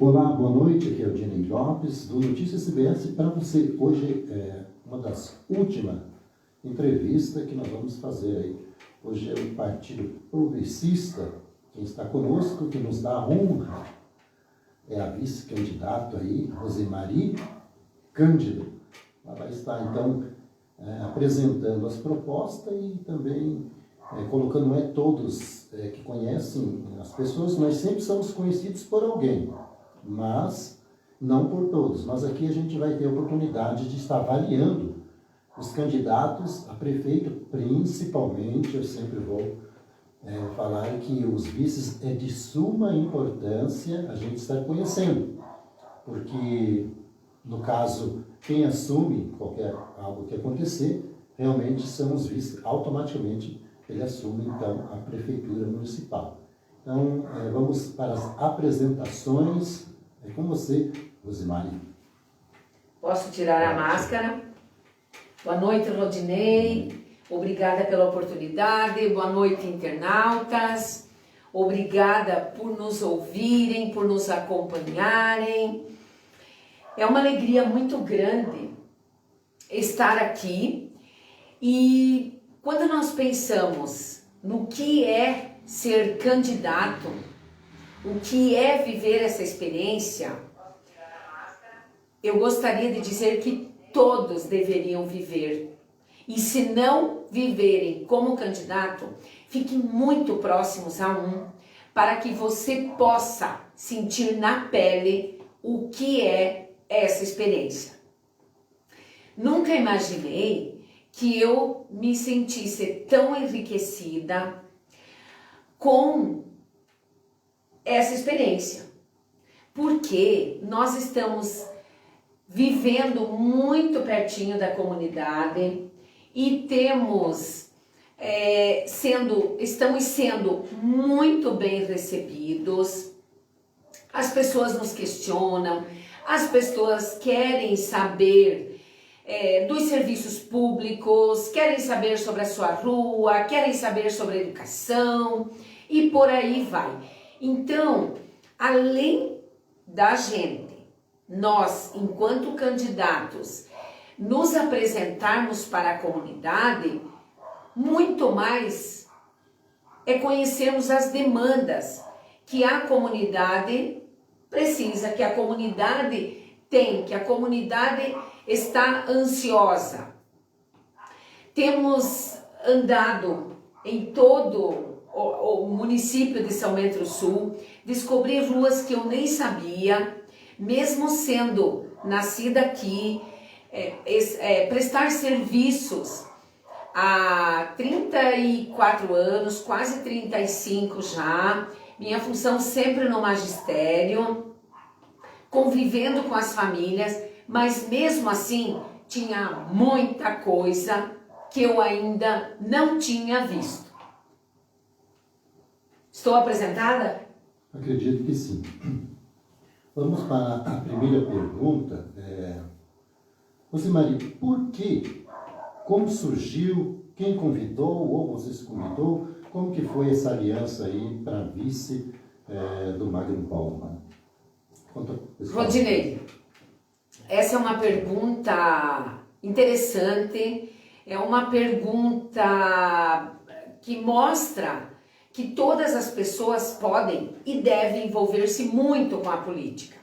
Olá, boa noite, aqui é o Dinei Lopes, do Notícias CBS, para você. Hoje é uma das últimas entrevistas que nós vamos fazer aí. Hoje é o Partido Progressista, quem está conosco, que nos dá a honra, é a vice-candidata aí, Rosemary Cândido. Ela vai estar, então, apresentando as propostas e também colocando, não é todos que conhecem as pessoas, nós sempre somos conhecidos por alguém, mas não por todos. Mas aqui a gente vai ter a oportunidade de estar avaliando os candidatos a prefeito, principalmente, eu sempre vou falar que os vices é de suma importância a gente estar conhecendo, porque, no caso, quem assume algo que acontecer, realmente são os vices, automaticamente ele assume, então, a prefeitura municipal. Então, vamos para as apresentações. É com você, Rosemary. Posso tirar a máscara? Boa noite, Rodinei. Obrigada pela oportunidade. Boa noite, internautas. Obrigada por nos ouvirem, por nos acompanharem. É uma alegria muito grande estar aqui. E quando nós pensamos no que é ser candidato, o que é viver essa experiência, eu gostaria de dizer que todos deveriam viver. E se não viverem como candidato, fiquem muito próximos a um, para que você possa sentir na pele o que é essa experiência. Nunca imaginei que eu me sentisse tão enriquecida com essa experiência, porque nós estamos vivendo muito pertinho da comunidade e estamos sendo muito bem recebidos. As pessoas nos questionam, as pessoas querem saber dos serviços públicos, querem saber sobre a sua rua, querem saber sobre a educação e por aí vai. Então, além da gente, nós, enquanto candidatos, nos apresentarmos para a comunidade, muito mais é conhecermos as demandas que a comunidade precisa, que a comunidade tem, que a comunidade está ansiosa. Temos andado em todo o município de São Bento do Sul, descobri ruas que eu nem sabia, mesmo sendo nascida aqui, prestar serviços há 34 anos, quase 35 já, minha função sempre no magistério, convivendo com as famílias, mas mesmo assim tinha muita coisa que eu ainda não tinha visto. Estou apresentada? Acredito que sim. Vamos para a primeira pergunta. Rosemary, por quê? Como surgiu? Quem convidou ou você se convidou? Como que foi essa aliança aí para vice do Magno Palma? Rodinei, essa é uma pergunta interessante, é uma pergunta que mostra que todas as pessoas podem e devem envolver-se muito com a política.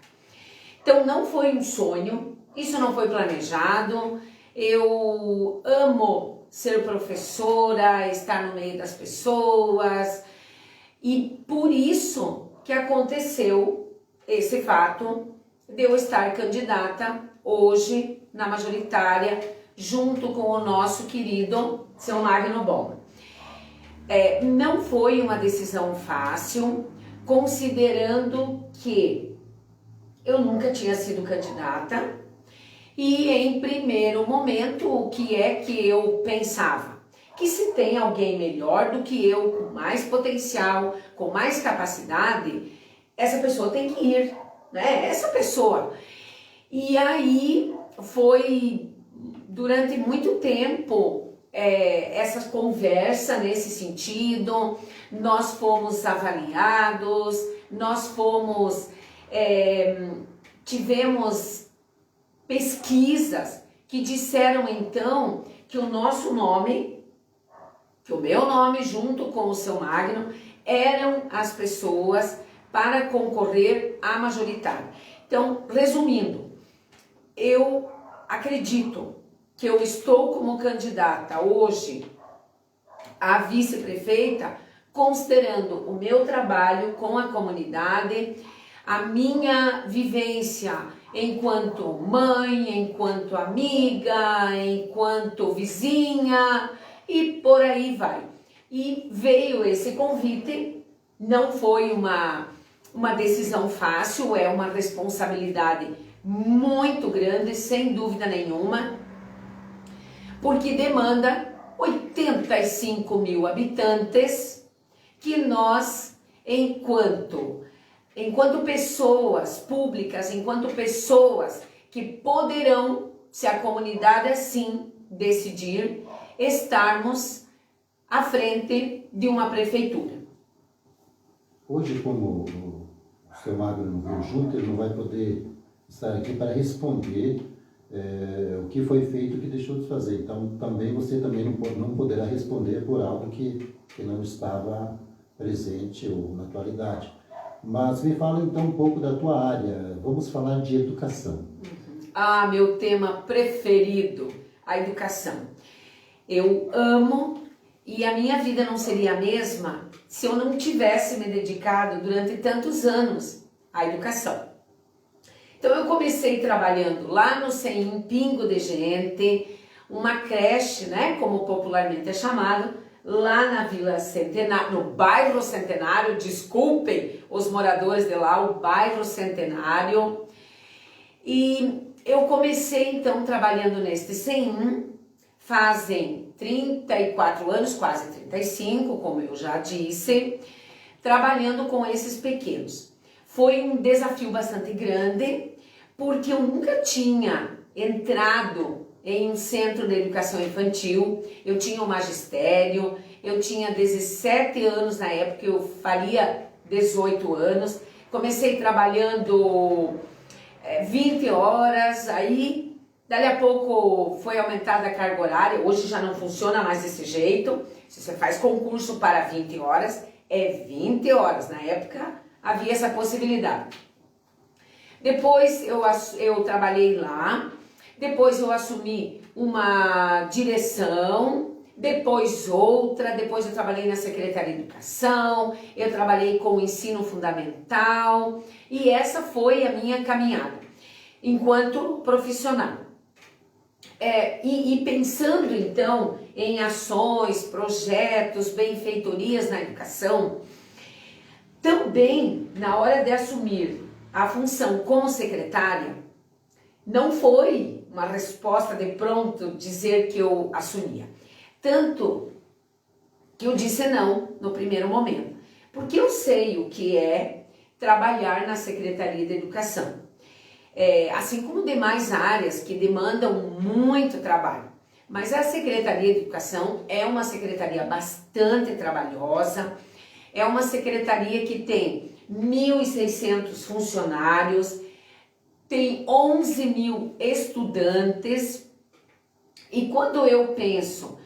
Então não foi um sonho, isso não foi planejado, eu amo ser professora, estar no meio das pessoas e por isso que aconteceu esse fato de eu estar candidata hoje na majoritária junto com o nosso querido seu Magno Bom. Não foi uma decisão fácil, considerando que eu nunca tinha sido candidata e em primeiro momento o que é que eu pensava? Que se tem alguém melhor do que eu, com mais potencial, com mais capacidade, essa pessoa tem que ir, né? Essa pessoa. E aí foi durante muito tempo essa conversa nesse sentido, nós fomos avaliados, nós fomos tivemos pesquisas que disseram então que o nosso nome, que o meu nome junto com o seu Magno, eram as pessoas para concorrer à majoritária. Então, resumindo, eu acredito que eu estou como candidata hoje a vice-prefeita, considerando o meu trabalho com a comunidade, a minha vivência enquanto mãe, enquanto amiga, enquanto vizinha e por aí vai. E veio esse convite, não foi uma decisão fácil, é uma responsabilidade muito grande, sem dúvida nenhuma, porque demanda 85 mil habitantes que nós, enquanto pessoas públicas, enquanto pessoas que poderão, se a comunidade assim decidir, estarmos à frente de uma prefeitura. Hoje, como o seu Magno não veio junto, ele não vai poder estar aqui para responder o que foi feito e o que deixou de fazer. Então, você também não poderá responder por algo que não estava presente ou na atualidade. Mas me fala então um pouco da tua área. Vamos falar de educação. Ah, meu tema preferido, a educação. Eu amo e a minha vida não seria a mesma se eu não tivesse me dedicado durante tantos anos à educação. Então eu comecei trabalhando lá no CEIM Pingo de Gente, uma creche, né, como popularmente é chamado, lá na Vila Centenário, no bairro Centenário, desculpem os moradores de lá, o bairro Centenário. E eu comecei então trabalhando neste CEIM, fazem 34 anos, quase 35, como eu já disse, trabalhando com esses pequenos. Foi um desafio bastante grande, porque eu nunca tinha entrado em um centro de educação infantil, eu tinha o magistério, eu tinha 17 anos na época, eu faria 18 anos, comecei trabalhando 20 horas, aí dali a pouco foi aumentada a carga horária, hoje já não funciona mais desse jeito, se você faz concurso para 20 horas, é 20 horas, na época havia essa possibilidade. Depois eu trabalhei lá, depois eu assumi uma direção, depois outra, depois eu trabalhei na Secretaria de Educação, eu trabalhei com o ensino fundamental e essa foi a minha caminhada enquanto profissional. E pensando então em ações, projetos, benfeitorias na educação, também na hora de assumir a função como secretária, não foi uma resposta de pronto dizer que eu assumia. Tanto que eu disse não no primeiro momento, porque eu sei o que é trabalhar na Secretaria de Educação. Assim como demais áreas que demandam muito trabalho. Mas a Secretaria de Educação é uma secretaria bastante trabalhosa, é uma secretaria que tem 1.600 funcionários, tem 11 mil estudantes, e quando eu penso,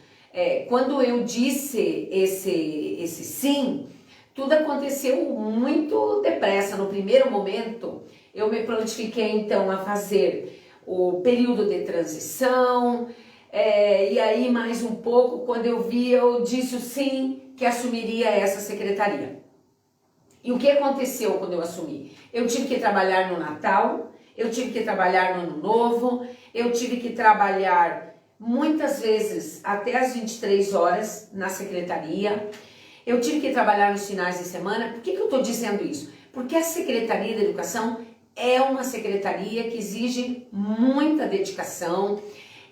quando eu disse esse sim, tudo aconteceu muito depressa. No primeiro momento, eu me prontifiquei então a fazer o período de transição, e aí mais um pouco, quando eu vi, eu disse o sim, que assumiria essa secretaria. E o que aconteceu quando eu assumi? Eu tive que trabalhar no Natal, eu tive que trabalhar no Ano Novo, eu tive que trabalhar muitas vezes até as 23 horas na secretaria, eu tive que trabalhar nos finais de semana. Por que eu estou dizendo isso? Porque a Secretaria de Educação é uma secretaria que exige muita dedicação,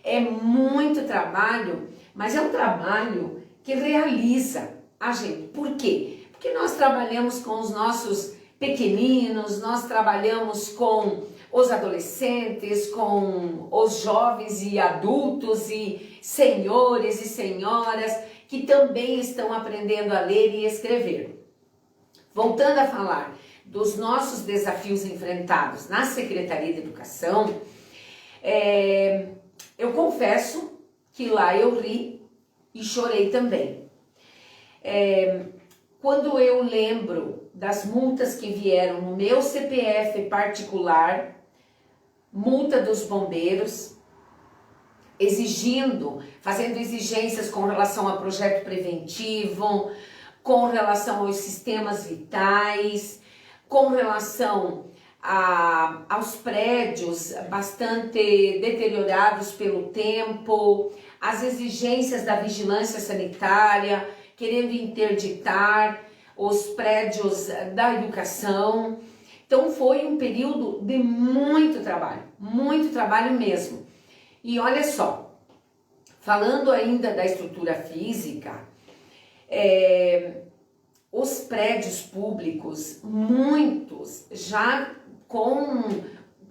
é muito trabalho, mas é um trabalho que realiza a gente. Por quê? Porque nós trabalhamos com os nossos pequeninos, nós trabalhamos com os adolescentes, com os jovens e adultos e senhores e senhoras que também estão aprendendo a ler e escrever. Voltando a falar dos nossos desafios enfrentados na Secretaria de Educação, eu confesso que lá eu ri e chorei também. Quando eu lembro das multas que vieram no meu CPF particular, multa dos bombeiros, fazendo exigências com relação a projeto preventivo, com relação aos sistemas vitais, com relação aos prédios bastante deteriorados pelo tempo, as exigências da vigilância sanitária, querendo interditar os prédios da educação. Então foi um período de muito trabalho mesmo. E olha só, falando ainda da estrutura física, os prédios públicos, muitos já com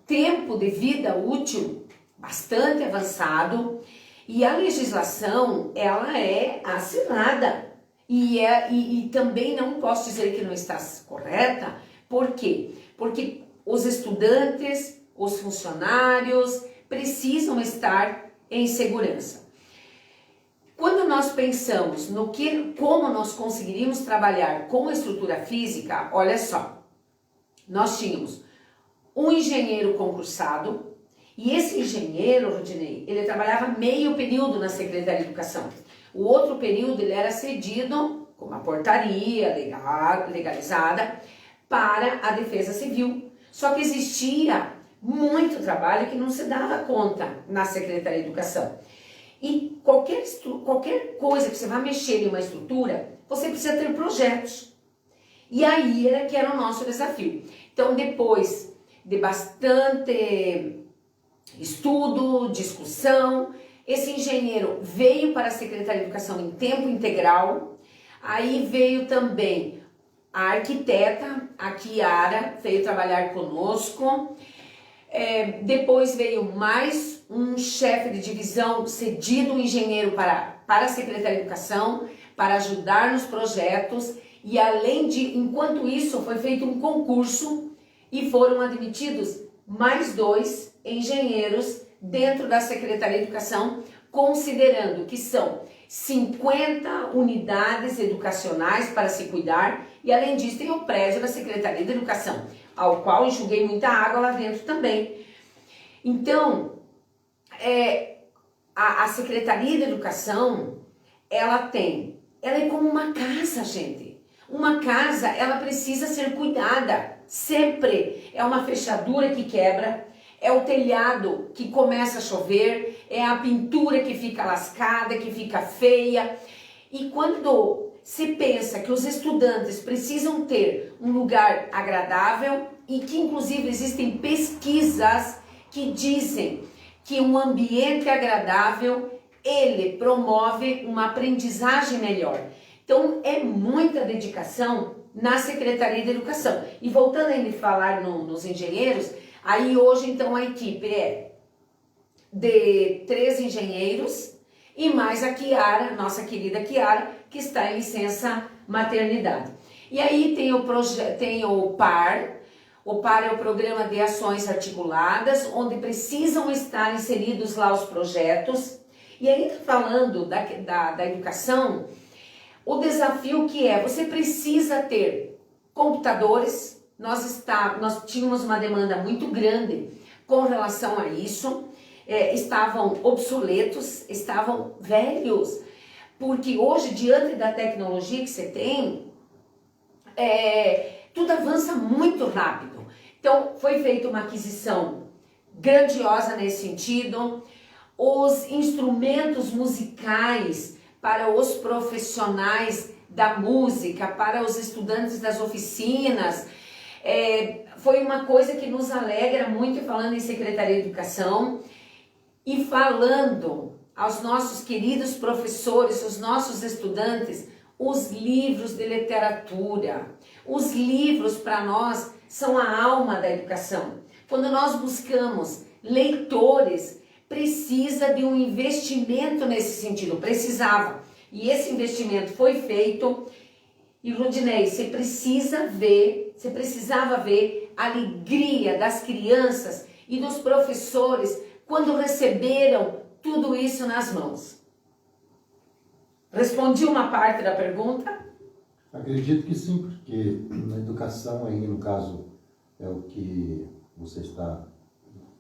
tempo de vida útil bastante avançado, e a legislação ela é acirrada e também não posso dizer que não está correta. Por quê? Porque os estudantes, os funcionários precisam estar em segurança. Quando nós pensamos como nós conseguiríamos trabalhar com a estrutura física, olha só, nós tínhamos um engenheiro concursado, e esse engenheiro, Rodinei, ele trabalhava meio período na Secretaria de Educação. O outro período ele era cedido com uma portaria legalizada para a Defesa Civil. Só que existia muito trabalho que não se dava conta na Secretaria de Educação. E qualquer coisa que você vai mexer em uma estrutura, você precisa ter projetos. E aí era o nosso desafio. Então, depois de bastante estudo, discussão, esse engenheiro veio para a Secretaria de Educação em tempo integral. Aí veio também a arquiteta, a Kiara, veio trabalhar conosco. Depois veio mais um chefe de divisão cedido, um engenheiro para a Secretaria de Educação, para ajudar nos projetos. E enquanto isso, foi feito um concurso e foram admitidos mais 2 engenheiros dentro da Secretaria de Educação, considerando que são 50 unidades educacionais para se cuidar, e além disso tem o prédio da Secretaria de Educação, ao qual enxuguei muita água lá dentro também. Então, a Secretaria de Educação, ela é como uma casa, gente. Uma casa, ela precisa ser cuidada, sempre. É uma fechadura que quebra, é o telhado que começa a chover, é a pintura que fica lascada, que fica feia. E quando se pensa que os estudantes precisam ter um lugar agradável, e que inclusive existem pesquisas que dizem que um ambiente agradável, ele promove uma aprendizagem melhor. Então é muita dedicação na Secretaria de Educação. E voltando ainda a falar nos engenheiros, aí hoje então a equipe é de 3 engenheiros e mais a Kiara, nossa querida Kiara, que está em licença maternidade. E aí tem o PAR. O PAR é o Programa de Ações Articuladas, onde precisam estar inseridos lá os projetos. E ainda falando da educação, o desafio que você precisa ter computadores. Nós tínhamos uma demanda muito grande com relação a isso. Estavam obsoletos, estavam velhos, porque hoje, diante da tecnologia que você tem, tudo avança muito rápido. Então, foi feita uma aquisição grandiosa nesse sentido. Os instrumentos musicais para os profissionais da música, para os estudantes das oficinas, foi uma coisa que nos alegra muito, falando em Secretaria de Educação e falando aos nossos queridos professores, os nossos estudantes, os livros de literatura. Os livros para nós são a alma da educação. Quando nós buscamos leitores, precisa de um investimento nesse sentido, precisava. E esse investimento foi feito. E Rudinei, você precisa ver você precisava ver a alegria das crianças e dos professores quando receberam tudo isso nas mãos. Respondi uma parte da pergunta? Acredito que sim, porque na educação aí, no caso, é o que você está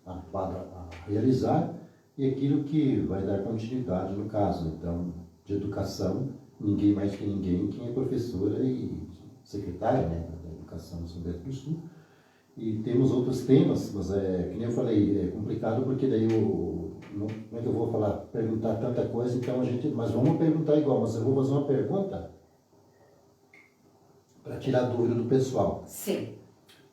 habituado a realizar e aquilo que vai dar continuidade no caso. Então, de educação, ninguém mais que ninguém, quem é professora e secretária, né, da Educação do São Bento do Sul. E temos outros temas, mas que nem eu falei, é complicado porque daí como é que eu vou perguntar tanta coisa, então mas vamos perguntar igual, mas eu vou fazer uma pergunta para tirar a dúvida do pessoal. Sim.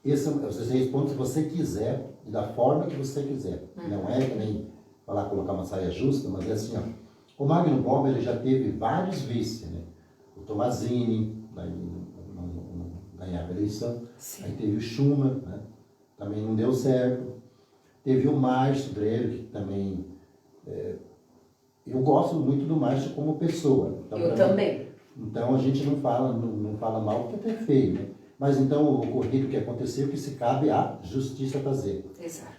Você responde se você quiser e da forma que você quiser. Não é que nem colocar uma saia justa, mas é assim, ó. O Magno Bomba, ele já teve vários vice, né? O Tomazini, ganhava a eleição. Sim. Aí teve o Schumann, né? Também não deu certo. Teve o Márcio Dreiro, que também... eu gosto muito do Márcio como pessoa. Então, eu também. Então a gente não fala mal porque é feio, né? Mas então o ocorrido que aconteceu que se cabe à justiça fazer. Exato.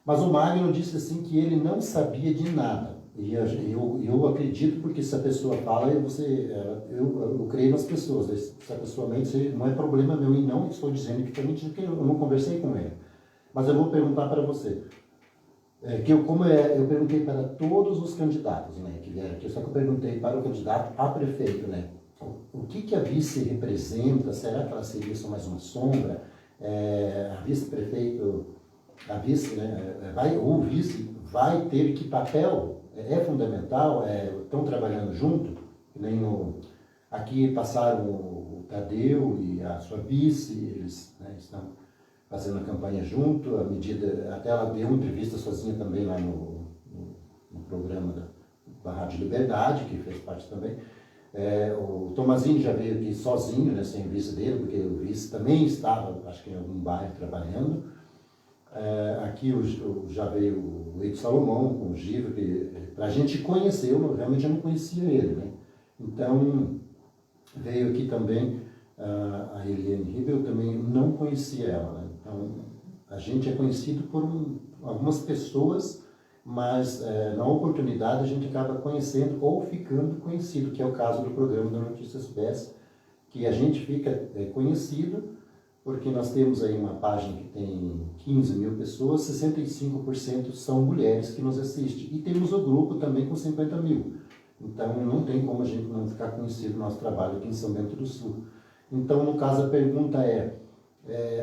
Mas o Magno disse assim que ele não sabia de nada. E eu acredito porque se a pessoa fala, eu creio nas pessoas. Se a pessoa mente, não é problema meu e não estou dizendo que foi mentira, porque eu não conversei com ele. Mas eu vou perguntar para você. Eu perguntei para todos os candidatos, né, que vieram aqui, só que eu perguntei para o candidato a prefeito, né, o que a vice representa, será que ela seria só mais uma sombra? A vice-prefeito, a vice, né, o vice vai ter que papel, é fundamental, estão trabalhando junto, nem aqui passaram o Tadeu e a sua vice, eles, né, estão fazendo a campanha junto, até ela deu uma entrevista sozinha também lá no programa da Rádio Liberdade, que fez parte também. O Tomazini já veio aqui sozinho, né, sem o vice dele, porque o vice também estava, acho que em algum bairro, trabalhando. Aqui já veio o Eito Salomão com o Giva, que para a gente conhecer, realmente eu não conhecia ele, né? Então, veio aqui também a Eliane Ribeiro, eu também não conhecia ela, né? Então, a gente é conhecido por algumas pessoas, mas na oportunidade a gente acaba conhecendo ou ficando conhecido, que é o caso do programa da Notícias BES, que a gente fica conhecido porque nós temos aí uma página que tem 15 mil pessoas, 65% são mulheres que nos assistem. E temos o grupo também com 50 mil. Então não tem como a gente não ficar conhecido o nosso trabalho aqui em São Bento do Sul. Então, no caso, a pergunta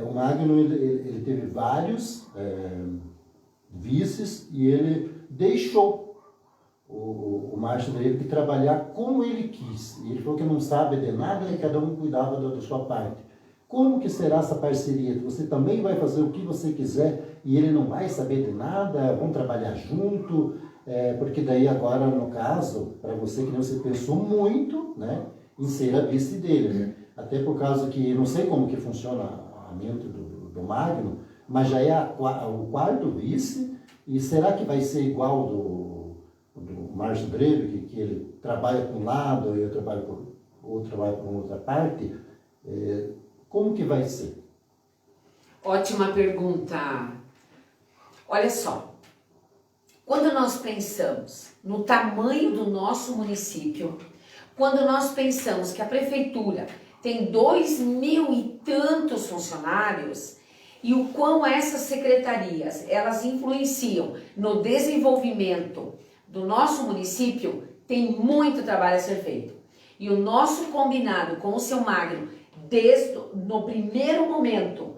o Magno ele teve vários vices e ele deixou o Márcio dele de trabalhar como ele quis. E ele falou que não sabe de nada e cada um cuidava da sua parte. Como que será essa parceria? Você também vai fazer o que você quiser e ele não vai saber de nada? Vão trabalhar junto? Porque daí agora, no caso, para você que você pensou muito, né, em ser a vice dele, né? Até por causa que, não sei como que funciona a mente do Magno, mas já é o quarto vice, e será que vai ser igual do Márcio Breve, que ele trabalha para um lado e eu trabalho por outra parte? Como que vai ser? Ótima pergunta. Olha só, quando nós pensamos no tamanho do nosso município, quando nós pensamos que a prefeitura tem 2.000 e tantos funcionários e o quão essas secretarias elas influenciam no desenvolvimento do nosso município, tem muito trabalho a ser feito. E o nosso combinado com o seu Magno, desde no primeiro momento,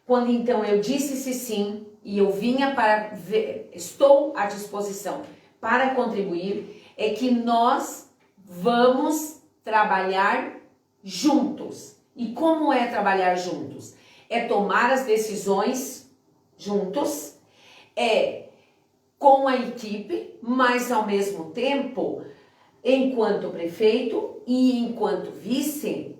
quando então eu disse sim e eu vinha para ver, estou à disposição para contribuir, é que nós vamos trabalhar juntos. E como é trabalhar juntos? É tomar as decisões juntos, com a equipe, mas ao mesmo tempo, enquanto prefeito e enquanto vice,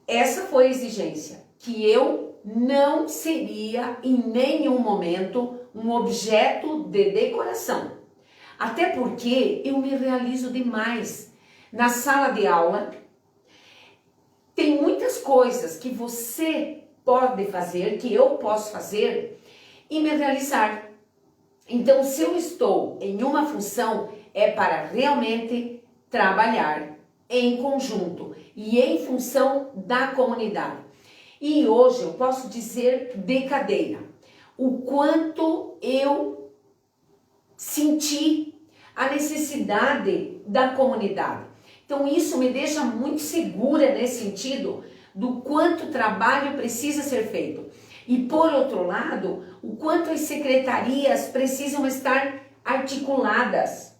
essa foi a exigência, que eu não seria em nenhum momento um objeto de decoração. Até porque eu me realizo demais. Na sala de aula, tem muitas coisas que você pode fazer, que eu posso fazer e me realizar. Então, se eu estou em uma função, é para realmente trabalhar em conjunto e em função da comunidade. E hoje eu posso dizer de cadeira o quanto eu senti a necessidade da comunidade. Então isso me deixa muito segura nesse sentido do quanto trabalho precisa ser feito. E por outro lado, o quanto as secretarias precisam estar articuladas.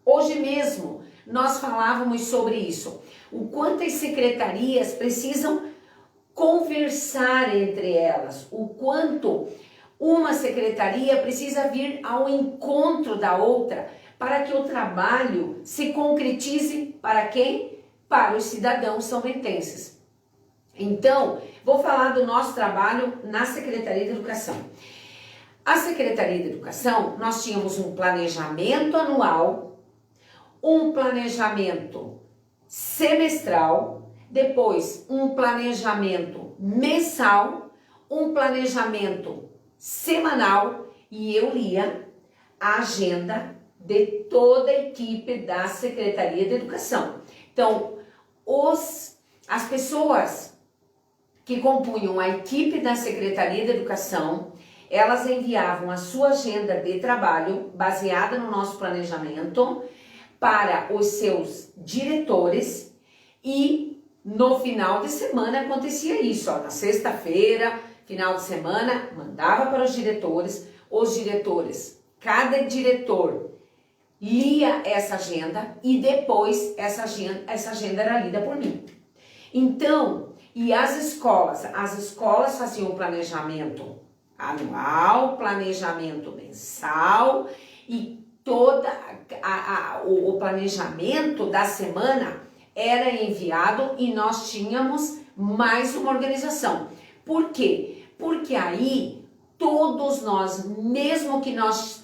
Hoje mesmo nós falávamos sobre isso. O quanto as secretarias precisam conversar entre elas. O quanto uma secretaria precisa vir ao encontro da outra para que o trabalho se concretize para quem? Para os cidadãos são-bentenses. Então, vou falar do nosso trabalho na Secretaria de Educação. A Secretaria de Educação, nós tínhamos um planejamento anual, um planejamento semestral, depois um planejamento mensal, um planejamento semanal e eu lia a agenda de toda a equipe da Secretaria de Educação. Então, as pessoas que compunham a equipe da Secretaria de Educação, elas enviavam a sua agenda de trabalho, baseada no nosso planejamento, para os seus diretores e no final de semana acontecia isso. Na sexta-feira, final de semana, mandava para os diretores, cada diretor lia essa agenda e depois essa agenda era lida por mim. Então, e as escolas faziam o planejamento anual, planejamento mensal e todo o planejamento da semana era enviado e nós tínhamos mais uma organização. Por quê? Porque aí todos nós, mesmo que nós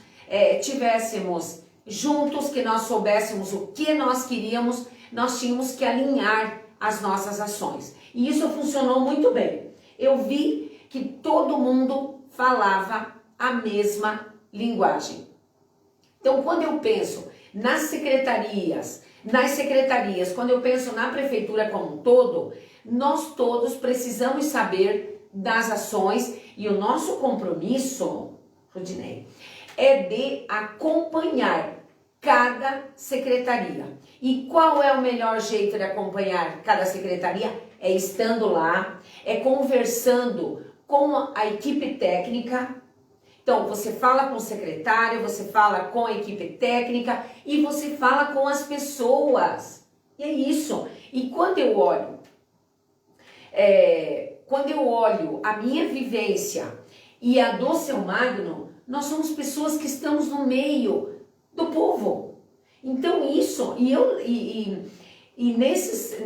tivéssemos juntos, que nós soubéssemos o que nós queríamos, nós tínhamos que alinhar as nossas ações. E isso funcionou muito bem. Eu vi que todo mundo falava a mesma linguagem. Então, quando eu penso nas secretarias, quando eu penso na prefeitura como um todo, nós todos precisamos saber das ações e o nosso compromisso, Rudinei, é de acompanhar cada secretaria. E qual é o melhor jeito de acompanhar cada secretaria? É estando lá, é conversando com a equipe técnica. Então, você fala com o secretário, você fala com a equipe técnica e você fala com as pessoas. E é isso. E quando eu olho a minha vivência e a do Seu Magno, nós somos pessoas que estamos no meio do povo. Então isso,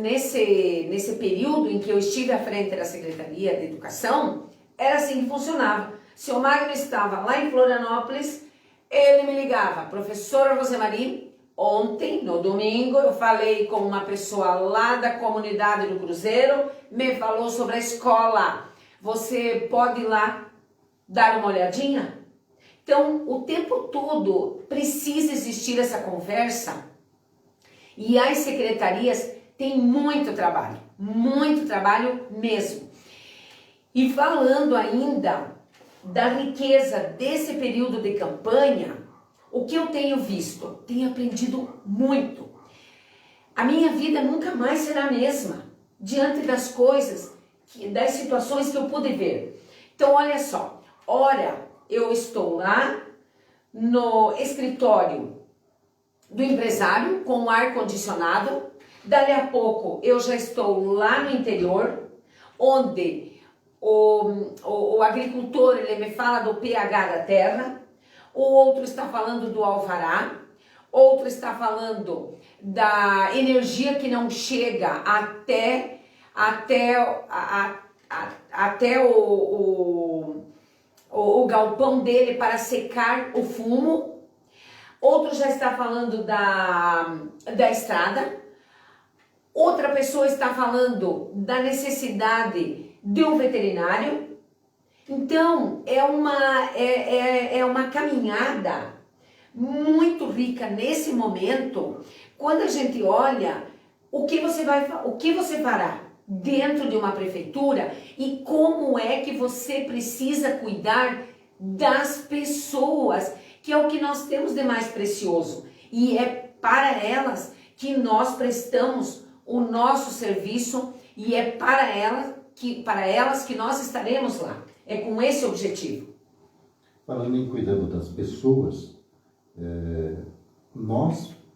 nesse período em que eu estive à frente da Secretaria de Educação, era assim que funcionava. Seu Magno estava lá em Florianópolis, ele me ligava, professora Rosemary, ontem, no domingo, eu falei com uma pessoa lá da comunidade do Cruzeiro, me falou sobre a escola, você pode ir lá dar uma olhadinha? Então, o tempo todo precisa existir essa conversa e as secretarias têm muito trabalho mesmo. E falando ainda da riqueza desse período de campanha, o que eu tenho visto? Tenho aprendido muito. A minha vida nunca mais será a mesma diante das coisas, das situações que eu pude ver. Então, olha só, eu estou lá no escritório do empresário com o ar-condicionado, dali a pouco eu já estou lá no interior, onde o agricultor ele me fala do pH da terra, o outro está falando do alvará, outro está falando da energia que não chega até o galpão dele para secar o fumo, outro já está falando da estrada, outra pessoa está falando da necessidade de um veterinário. Então, é uma caminhada muito rica nesse momento, quando a gente olha o que você fará dentro de uma prefeitura e como é que você precisa cuidar das pessoas, que é o que nós temos de mais precioso. E é para elas que nós prestamos o nosso serviço e é para elas que nós estaremos lá. É com esse objetivo. Falando em cuidando das pessoas,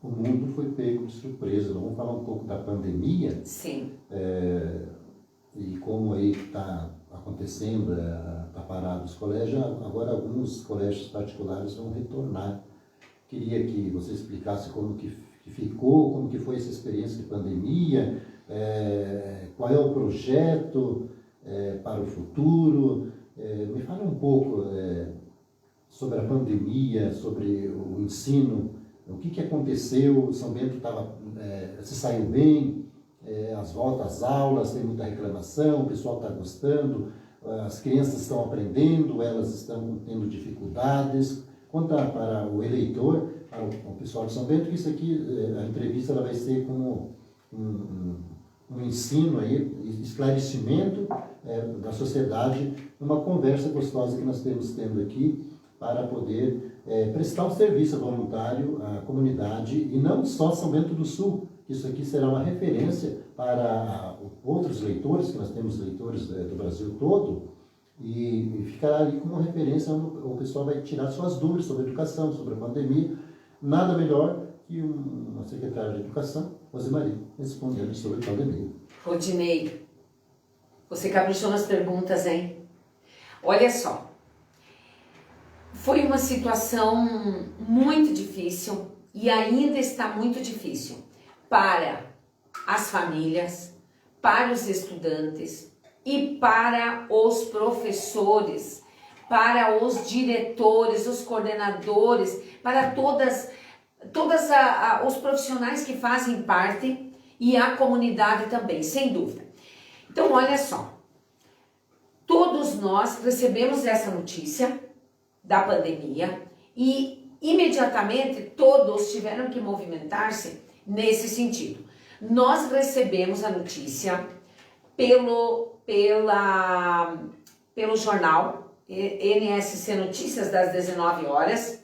o mundo foi pego de surpresa. Vamos falar um pouco da pandemia. Sim. E como aí está acontecendo, está parado os colégios, agora alguns colégios particulares vão retornar. Queria que você explicasse como que ficou, como que foi essa experiência de pandemia, qual é o projeto para o futuro. Me fale um pouco sobre a pandemia, sobre o ensino, o que aconteceu. São Bento se saiu bem, as voltas às aulas, tem muita reclamação, o pessoal está gostando, as crianças estão aprendendo, elas estão tendo dificuldades. Conta para o eleitor, para o pessoal de São Bento, que isso aqui, a entrevista ela vai ser como um ensino, aí, esclarecimento da sociedade, uma conversa gostosa que nós estamos tendo aqui para poder prestar um serviço voluntário à comunidade, e não só São Bento do Sul. Isso aqui será uma referência para outros leitores, que nós temos leitores do Brasil todo, e ficará ali como referência onde o pessoal vai tirar suas dúvidas sobre a educação, sobre a pandemia. Nada melhor que uma secretária de Educação, Rosemaria, respondendo sobre a pandemia. Rodinei, você caprichou nas perguntas, hein? Olha só, foi uma situação muito difícil e ainda está muito difícil para as famílias, para os estudantes e para os professores, para os diretores, os coordenadores, para todas os profissionais que fazem parte e a comunidade também, sem dúvida. Então, olha só, todos nós recebemos essa notícia da pandemia e imediatamente todos tiveram que movimentar-se nesse sentido. Nós recebemos a notícia pelo jornal NSC Notícias das 19 horas,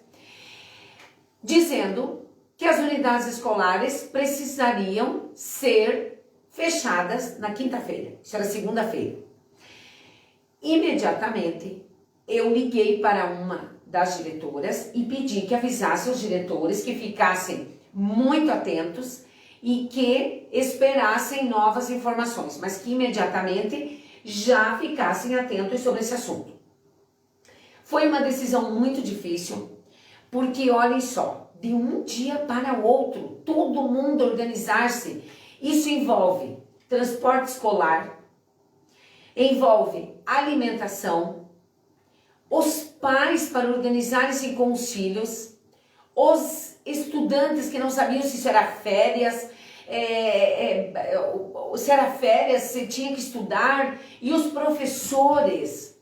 dizendo que as unidades escolares precisariam ser fechadas na quinta-feira. Isso era segunda-feira. Imediatamente, eu liguei para uma das diretoras e pedi que avisasse os diretores que ficassem muito atentos e que esperassem novas informações, mas que imediatamente já ficassem atentos sobre esse assunto. Foi uma decisão muito difícil, porque olhem só, de um dia para o outro, todo mundo organizar-se. Isso envolve transporte escolar, envolve alimentação, os pais para organizarem-se com os filhos, os estudantes que não sabiam se isso era férias, se tinha que estudar, e os professores,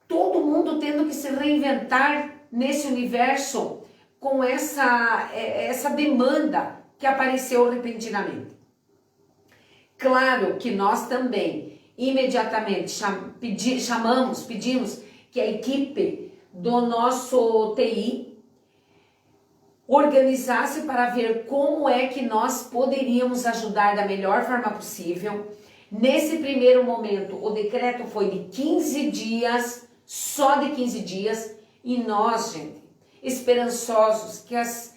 todo mundo tendo que se reinventar nesse universo com essa demanda que apareceu repentinamente. Claro que nós também imediatamente pedimos que a equipe do nosso TI organizasse para ver como é que nós poderíamos ajudar da melhor forma possível. Nesse primeiro momento, o decreto foi de 15 dias, só de 15 dias, e nós, gente, esperançosos que as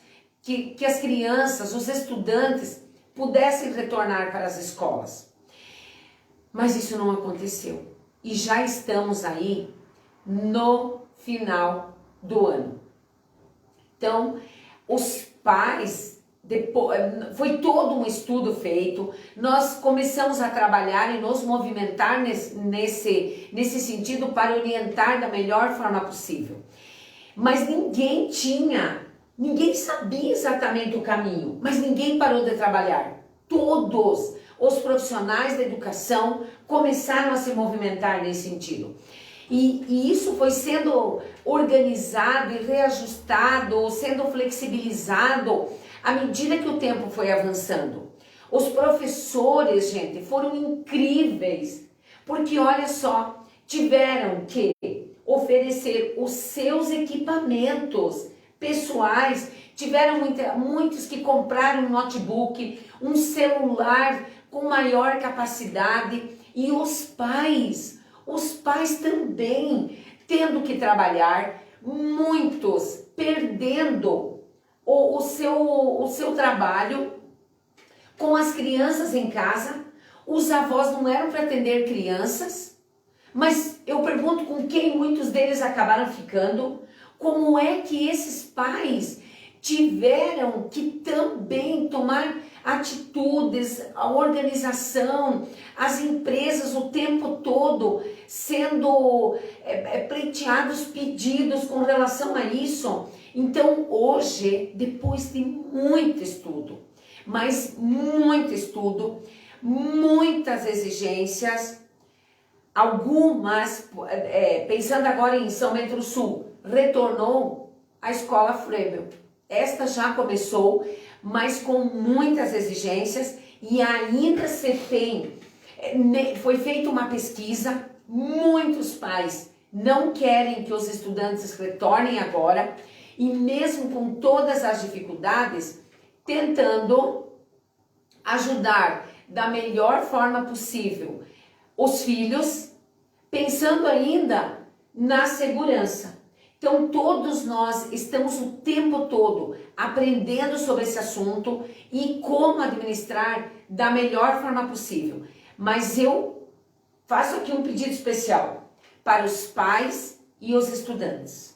crianças, os estudantes, pudessem retornar para as escolas. Mas isso não aconteceu. E já estamos aí no final do ano. Então, os pais, foi todo um estudo feito, nós começamos a trabalhar e nos movimentar nesse sentido para orientar da melhor forma possível. Mas ninguém tinha Ninguém sabia exatamente o caminho, mas ninguém parou de trabalhar. Todos os profissionais da educação começaram a se movimentar nesse sentido. E isso foi sendo organizado e reajustado, sendo flexibilizado à medida que o tempo foi avançando. Os professores, gente, foram incríveis, porque olha só, tiveram que oferecer os seus equipamentos pessoais, tiveram muitos que compraram um notebook, um celular com maior capacidade, e os pais também tendo que trabalhar, muitos perdendo o seu trabalho com as crianças em casa. Os avós não eram para atender crianças, mas eu pergunto com quem muitos deles acabaram ficando. Como é que esses pais tiveram que também tomar atitudes, a organização, as empresas o tempo todo sendo pleiteados pedidos com relação a isso? Então hoje, depois de muito estudo, mas muito estudo, muitas exigências, algumas, pensando agora em São Bento do Sul, retornou a escola Froebel. Esta já começou, mas com muitas exigências, e ainda se tem, foi feita uma pesquisa, muitos pais não querem que os estudantes retornem agora, e mesmo com todas as dificuldades, tentando ajudar da melhor forma possível os filhos, pensando ainda na segurança. Então todos nós estamos o tempo todo aprendendo sobre esse assunto e como administrar da melhor forma possível. Mas eu faço aqui um pedido especial para os pais e os estudantes.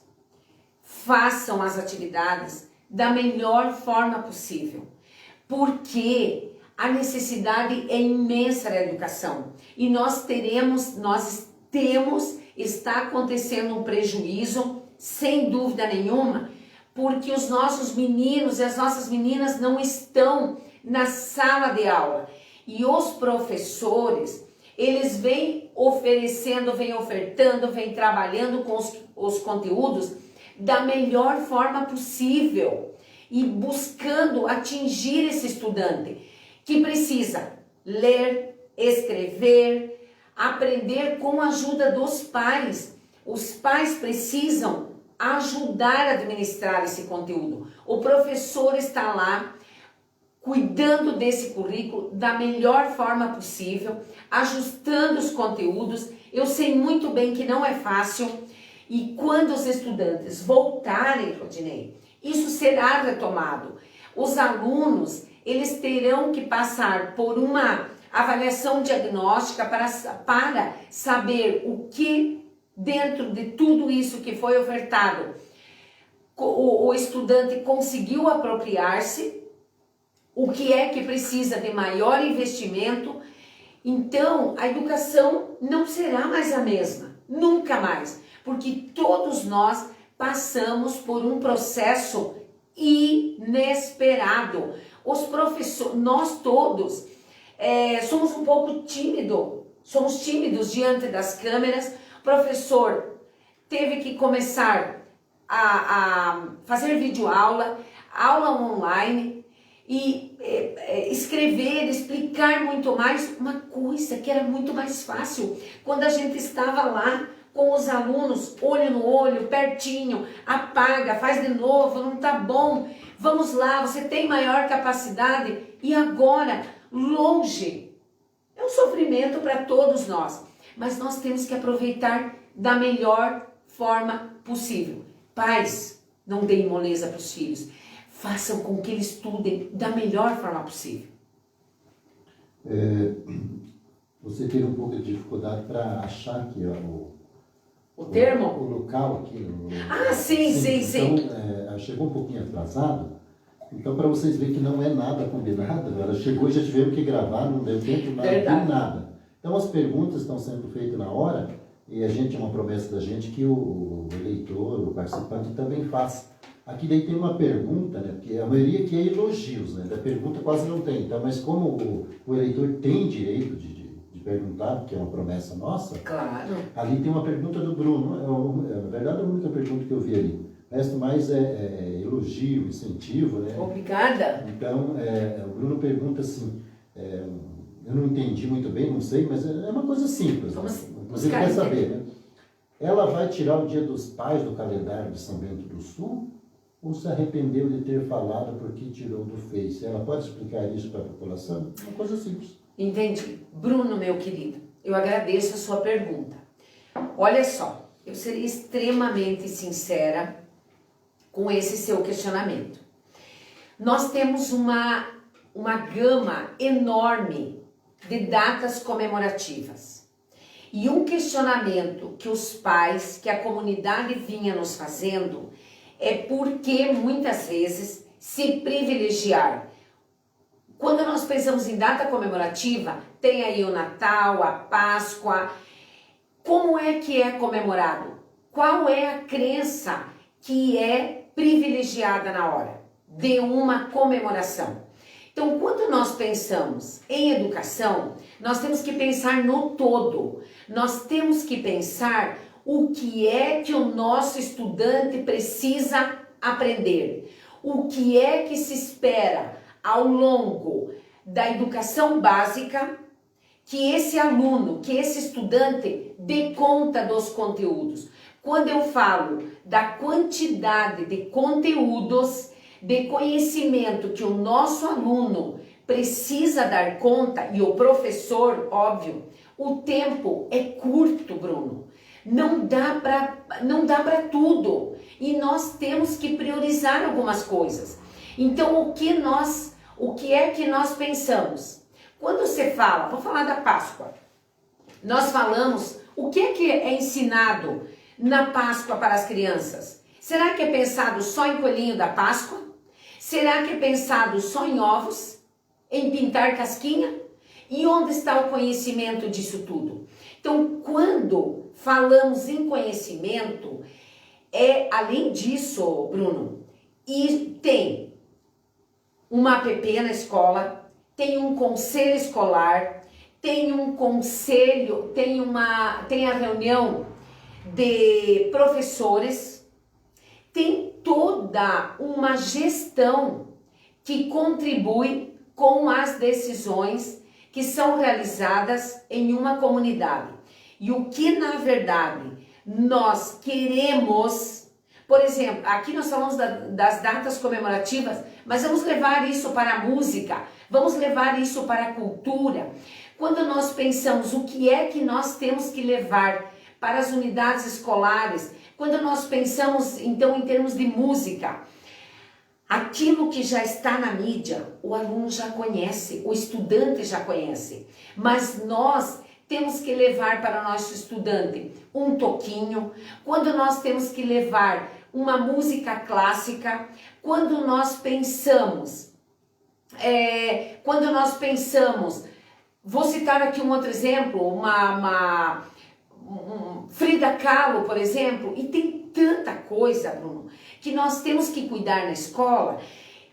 Façam as atividades da melhor forma possível, porque a necessidade é imensa da educação e nós está acontecendo um prejuízo, sem dúvida nenhuma, porque os nossos meninos e as nossas meninas não estão na sala de aula. E os professores, eles vêm oferecendo, vêm ofertando, vêm trabalhando com os conteúdos da melhor forma possível e buscando atingir esse estudante que precisa ler, escrever, aprender com a ajuda dos pais. Os pais precisam ajudar a administrar esse conteúdo. O professor está lá cuidando desse currículo da melhor forma possível, ajustando os conteúdos. Eu sei muito bem que não é fácil, e quando os estudantes voltarem, Rodinei, isso será retomado. Os alunos, eles terão que passar por uma avaliação diagnóstica para saber o que, dentro de tudo isso que foi ofertado, o estudante conseguiu apropriar-se, o que é que precisa de maior investimento. Então, a educação não será mais a mesma, nunca mais, porque todos nós passamos por um processo inesperado. Os professores, nós todos, somos um pouco somos tímidos diante das câmeras. O professor teve que começar a fazer videoaula, aula online, e escrever, explicar muito mais, uma coisa que era muito mais fácil quando a gente estava lá com os alunos, olho no olho, pertinho, apaga, faz de novo, não tá bom, vamos lá, você tem maior capacidade. E agora, longe, é um sofrimento para todos nós, mas nós temos que aproveitar da melhor forma possível. Pais, não deem moleza para os filhos, façam com que eles estudem da melhor forma possível. Você teve um pouco de dificuldade para achar que o termo? O local aqui. Sim. Então, chegou um pouquinho atrasado. Então, para vocês verem que não é nada combinado, ela chegou e já tivemos que gravar, não deu tempo de nada. Então, as perguntas estão sendo feitas na hora, e a gente, uma promessa da gente que o eleitor, o participante também faça Aqui daí tem uma pergunta, né? Porque a maioria aqui é elogios, né? Da pergunta quase não tem. Então, mas como o eleitor tem direito de perguntar, que é uma promessa nossa, Claro. ali tem uma pergunta do Bruno. Na verdade, é a única pergunta que eu vi ali. O resto mais é elogio, incentivo, né? Obrigada. Então, o Bruno pergunta assim, eu não entendi muito bem, não sei, mas é uma coisa simples. Vamos Né? Inclusive, quer saber, né? Ela vai tirar o Dia dos Pais do calendário de São Bento do Sul ou se arrependeu de ter falado porque tirou do Face? Ela pode explicar isso para a população? É uma coisa simples. Entendi. Bruno, meu querido, eu agradeço a sua pergunta. Olha só, eu serei extremamente sincera com esse seu questionamento. Nós temos uma gama enorme de datas comemorativas. E um questionamento que os pais, que a comunidade vinha nos fazendo, é porque muitas vezes se privilegiar. Quando nós pensamos em data comemorativa, tem aí o Natal, a Páscoa. Como é que é comemorado? Qual é a crença que é privilegiada na hora de uma comemoração? Então, quando nós pensamos em educação, nós temos que pensar no todo. Nós temos que pensar o que é que o nosso estudante precisa aprender. O que é que se espera ao longo da educação básica, que esse aluno, que esse estudante dê conta dos conteúdos. Quando eu falo da quantidade de conteúdos, de conhecimento que o nosso aluno precisa dar conta, e o professor, óbvio, o tempo é curto, Bruno. Não dá para tudo. E nós temos que priorizar algumas coisas. Então, o que é que nós pensamos? Quando você fala, vou falar da Páscoa, nós falamos o que é ensinado na Páscoa para as crianças. Será que é pensado só em coelhinho da Páscoa? Será que é pensado só em ovos? Em pintar casquinha? E onde está o conhecimento disso tudo? Então, quando falamos em conhecimento, além disso, Bruno, e tem uma app na escola, tem um conselho escolar, tem um conselho, tem a reunião de professores, tem toda uma gestão que contribui com as decisões que são realizadas em uma comunidade. E o que, na verdade, nós queremos, por exemplo, aqui nós falamos das datas comemorativas, mas vamos levar isso para a música, vamos levar isso para a cultura. Quando nós pensamos o que é que nós temos que levar para as unidades escolares, quando nós pensamos, então, em termos de música, aquilo que já está na mídia, o aluno já conhece, o estudante já conhece, mas nós temos que levar para o nosso estudante um toquinho, quando nós temos que levar uma música clássica, quando nós pensamos, vou citar aqui um outro exemplo, Frida Kahlo, por exemplo, e tem tanta coisa, Bruno, que nós temos que cuidar na escola.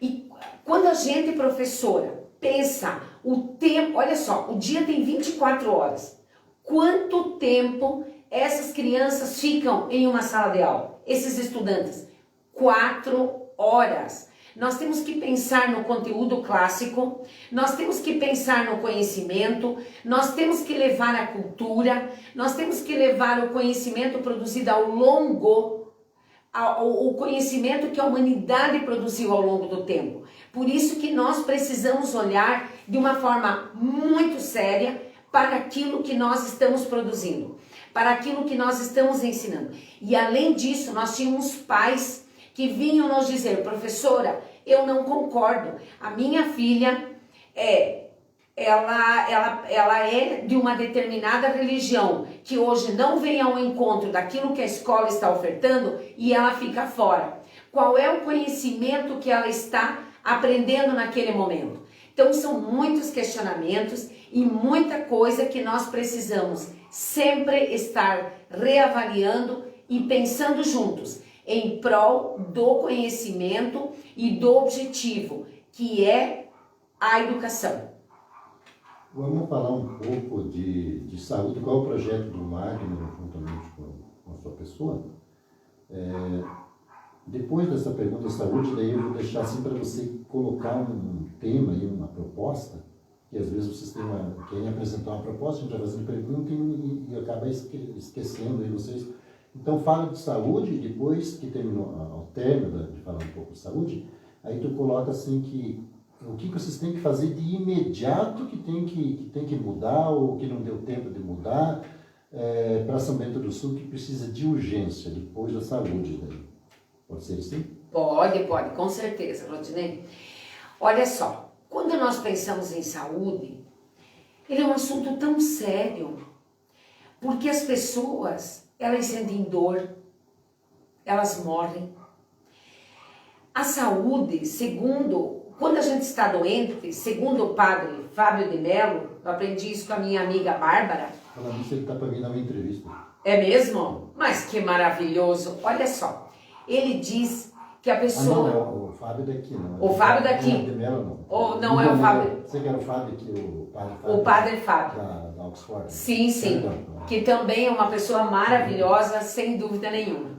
E quando a gente, professora, pensa o tempo, olha só, o dia tem 24 horas. Quanto tempo essas crianças ficam em uma sala de aula? Esses estudantes? 4 horas. Nós temos que pensar no conteúdo clássico, nós temos que pensar no conhecimento, nós temos que levar a cultura, nós temos que levar o conhecimento produzido ao longo, o conhecimento que a humanidade produziu ao longo do tempo. Por isso que nós precisamos olhar de uma forma muito séria para aquilo que nós estamos produzindo, para aquilo que nós estamos ensinando. E além disso, nós tínhamos pais que vinham nos dizer, professora, eu não concordo, a minha filha ela é de uma determinada religião, que hoje não vem ao encontro daquilo que a escola está ofertando e ela fica fora. Qual é o conhecimento que ela está aprendendo naquele momento? Então são muitos questionamentos e muita coisa que nós precisamos sempre estar reavaliando e pensando juntos. em prol do conhecimento e do objetivo, que é a educação. Vamos falar um pouco de saúde. Qual é o projeto do Magno, juntamente com a sua pessoa? Depois dessa pergunta de saúde, daí eu vou deixar assim para você colocar um tema e uma proposta, que às vezes vocês querem apresentar uma proposta, a gente vai fazendo pergunta e acaba esquecendo aí vocês. Então fala de saúde, e depois que terminou, ao término de falar um pouco de saúde, aí tu coloca assim que o que vocês têm que fazer de imediato que tem que mudar ou que não deu tempo de mudar para São Bento do Sul, que precisa de urgência depois da saúde daí. Pode ser assim? Pode, com certeza, Rodinei. Olha só, quando nós pensamos em saúde, ele é um assunto tão sério, porque as pessoas, elas sentem dor, elas morrem. A saúde, quando a gente está doente, segundo o padre Fábio de Mello, eu aprendi isso com a minha amiga Bárbara. Falando isso, ele está para mim dar uma entrevista. É mesmo? Mas que maravilhoso! Olha só, ele diz que a pessoa... não, é o Fábio daqui, não. O Fábio daqui. Não, de Mello, não. Não é o Fábio. Você que era o Fábio aqui, o padre Fábio. O padre Fábio. Da Oxford. Sim. Que também é uma pessoa maravilhosa, sem dúvida nenhuma.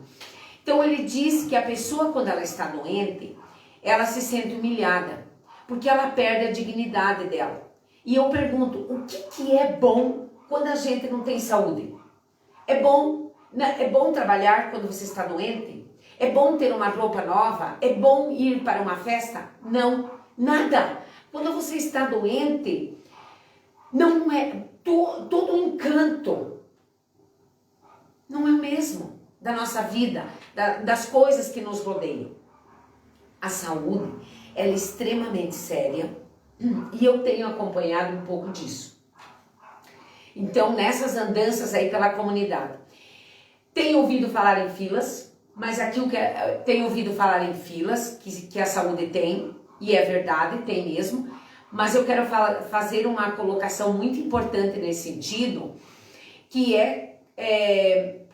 Então ele diz que a pessoa, quando ela está doente, ela se sente humilhada, porque ela perde a dignidade dela. E eu pergunto, o que é bom quando a gente não tem saúde? É bom trabalhar quando você está doente? É bom ter uma roupa nova? É bom ir para uma festa? Não, nada. Quando você está doente, não é todo o encanto. Não é o mesmo da nossa vida, das coisas que nos rodeiam. A saúde, ela é extremamente séria e eu tenho acompanhado um pouco disso. Então, nessas andanças aí pela comunidade, tenho ouvido falar em filas, mas aqui tenho ouvido falar em filas que a saúde tem, e é verdade, tem mesmo, mas eu quero fazer uma colocação muito importante nesse sentido, que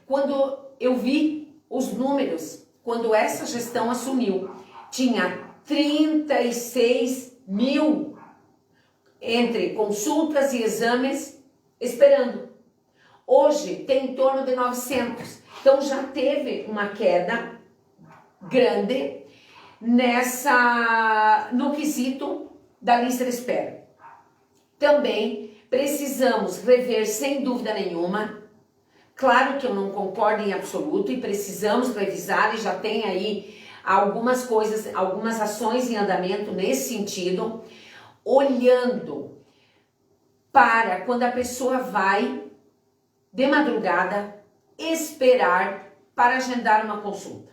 quando eu vi os números, quando essa gestão assumiu, tinha 36 mil entre consultas e exames esperando. Hoje tem em torno de 900. Então já teve uma queda grande no quesito da lista de espera. Também precisamos rever, sem dúvida nenhuma. Claro que eu não concordo em absoluto e precisamos revisar, e já tem aí algumas coisas, algumas ações em andamento nesse sentido, olhando para quando a pessoa vai de madrugada esperar para agendar uma consulta.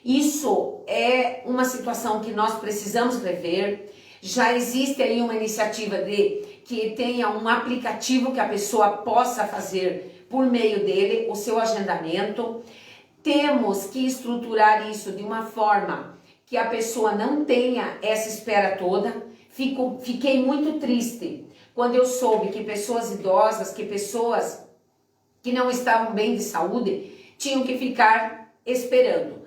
Isso é uma situação que nós precisamos rever. Já existe aí uma iniciativa de que tenha um aplicativo que a pessoa possa fazer por meio dele o seu agendamento. Temos que estruturar isso de uma forma que a pessoa não tenha essa espera toda. Fiquei muito triste quando eu soube que pessoas idosas, que pessoas que não estavam bem de saúde, tinham que ficar esperando.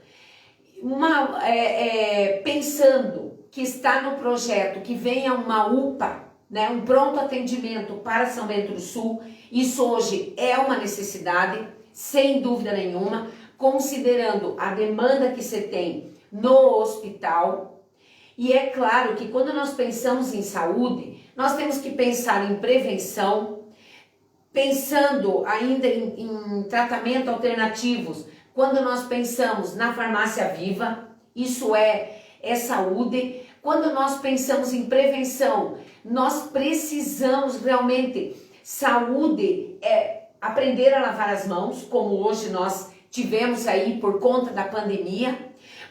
Pensando que está no projeto que venha uma UPA, né, um pronto atendimento para São Bento do Sul, isso hoje é uma necessidade, sem dúvida nenhuma, considerando a demanda que você tem no hospital. E é claro que quando nós pensamos em saúde, nós temos que pensar em prevenção, pensando ainda em tratamento alternativos, quando nós pensamos na farmácia viva, isso é saúde. Quando nós pensamos em prevenção, nós precisamos realmente, saúde é aprender a lavar as mãos, como hoje nós tivemos aí por conta da pandemia.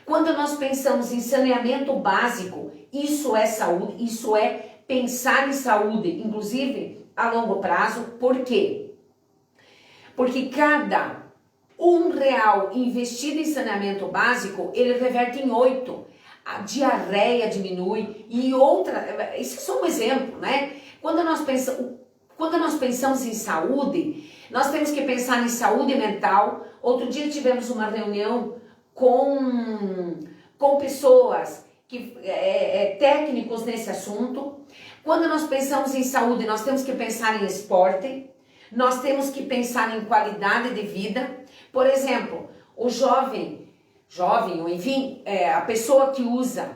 Quando nós pensamos em saneamento básico, isso é saúde, isso é pensar em saúde, inclusive a longo prazo. Por quê? Porque cada R$1 investido em saneamento básico, ele reverte em 8. A diarreia diminui e outra, isso é só um exemplo, né? Quando nós pensamos em saúde, nós temos que pensar em saúde mental. Outro dia tivemos uma reunião com pessoas técnicos nesse assunto. Quando nós pensamos em saúde, nós temos que pensar em esporte, nós temos que pensar em qualidade de vida. Por exemplo, o jovem, ou enfim, a pessoa que usa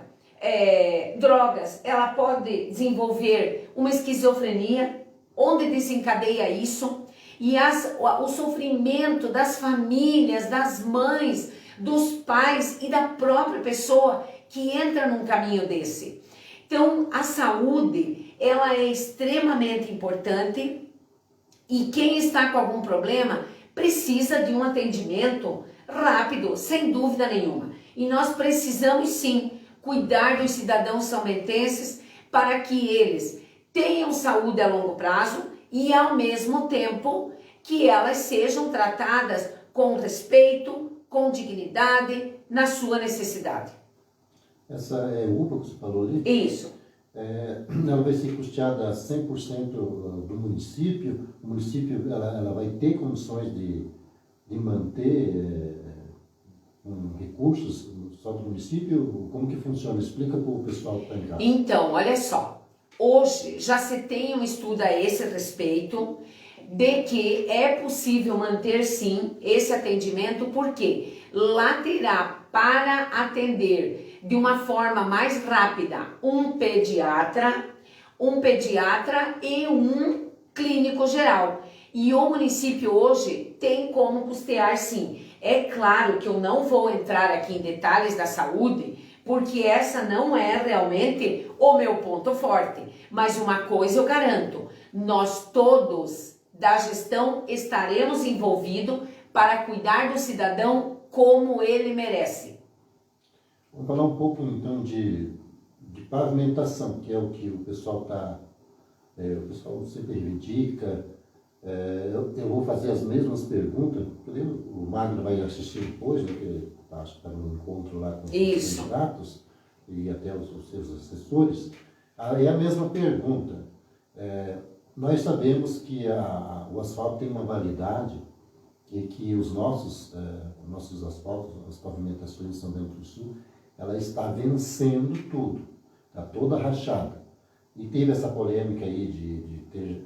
drogas, ela pode desenvolver uma esquizofrenia, onde desencadeia isso, e o sofrimento das famílias, das mães, dos pais e da própria pessoa que entra num caminho desse. Então, a saúde, ela é extremamente importante, e quem está com algum problema precisa de um atendimento rápido, sem dúvida nenhuma. E nós precisamos sim cuidar dos cidadãos são-bentenses para que eles tenham saúde a longo prazo e ao mesmo tempo que elas sejam tratadas com respeito, com dignidade, na sua necessidade. Essa é UPA que você falou ali? Isso. Ela vai ser custeada 100% do município. O município ela vai ter condições de manter recursos só do município? Como que funciona? Explica para o pessoal que está em casa. Então, olha só. Hoje já se tem um estudo a esse respeito de que é possível manter sim esse atendimento, porque lá terá para atender de uma forma mais rápida um pediatra e um clínico geral. E o município hoje tem como custear sim. É claro que eu não vou entrar aqui em detalhes da saúde, porque essa não é realmente o meu ponto forte. Mas uma coisa eu garanto, nós todos da gestão estaremos envolvidos para cuidar do cidadão como ele merece. Vamos falar um pouco então de pavimentação, que é o que o pessoal o pessoal sempre reivindica. Eu vou fazer as mesmas perguntas, o Magno vai assistir depois, né, que acho que está no encontro lá com os candidatos e até os seus assessores. É a mesma pergunta. Nós sabemos que o asfalto tem uma validade e que os nossos asfaltos, as pavimentações de São Bento do Sul, ela está vencendo tudo, está toda rachada. E teve essa polêmica aí de ter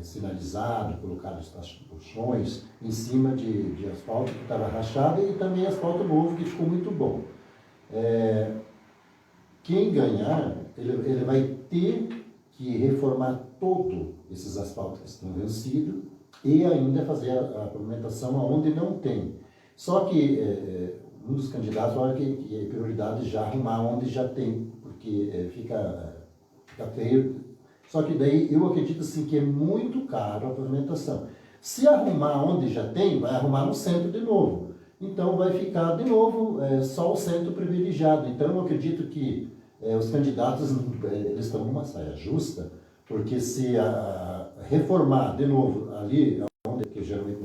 sinalizado, colocado os colchões em cima de asfalto que estava rachado e também asfalto novo que ficou muito bom. Quem ganhar, ele vai ter que reformar todos esses asfaltos que estão vencidos e ainda fazer a pavimentação onde não tem. Só que um dos candidatos olha que é prioridade já arrumar onde já tem, porque fica feio. Só que daí eu acredito assim, que é muito caro a pavimentação. Se arrumar onde já tem, vai arrumar no centro de novo. Então vai ficar de novo só o centro privilegiado. Então eu acredito que os candidatos eles estão numa saia justa, porque se reformar de novo ali, onde que geralmente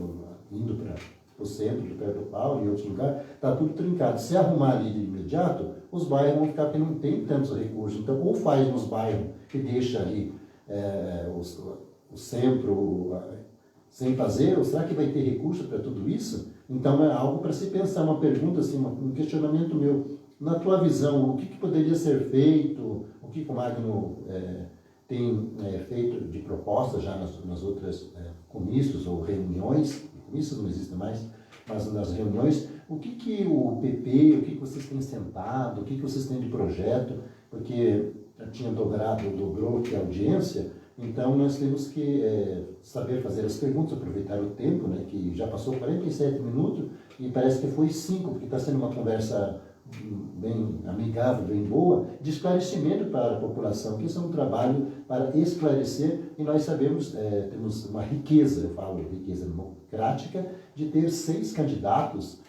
indo para o centro, de perto do Paulo, em outros lugares, está tudo trincado. Se arrumar ali de imediato, os bairros vão ficar porque não tem tantos recursos. Então, ou faz nos bairros e deixa ali o centro sem fazer, ou será que vai ter recurso para tudo isso? Então, é algo para se pensar, uma pergunta, assim, um questionamento meu. Na tua visão, o que poderia ser feito, o que o Magno tem feito de proposta já nas outras comícios ou reuniões, comícios não existem mais, mas nas reuniões, o que o PP, o que vocês têm sentado, o que vocês têm de projeto, porque já tinha dobrou aqui a audiência, então nós temos que saber fazer as perguntas, aproveitar o tempo, né, que já passou 47 minutos e parece que foi 5, porque está sendo uma conversa bem amigável, bem boa, de esclarecimento para a população, que isso é um trabalho para esclarecer, e nós sabemos, temos uma riqueza, eu falo riqueza democrática, de ter 6 candidatos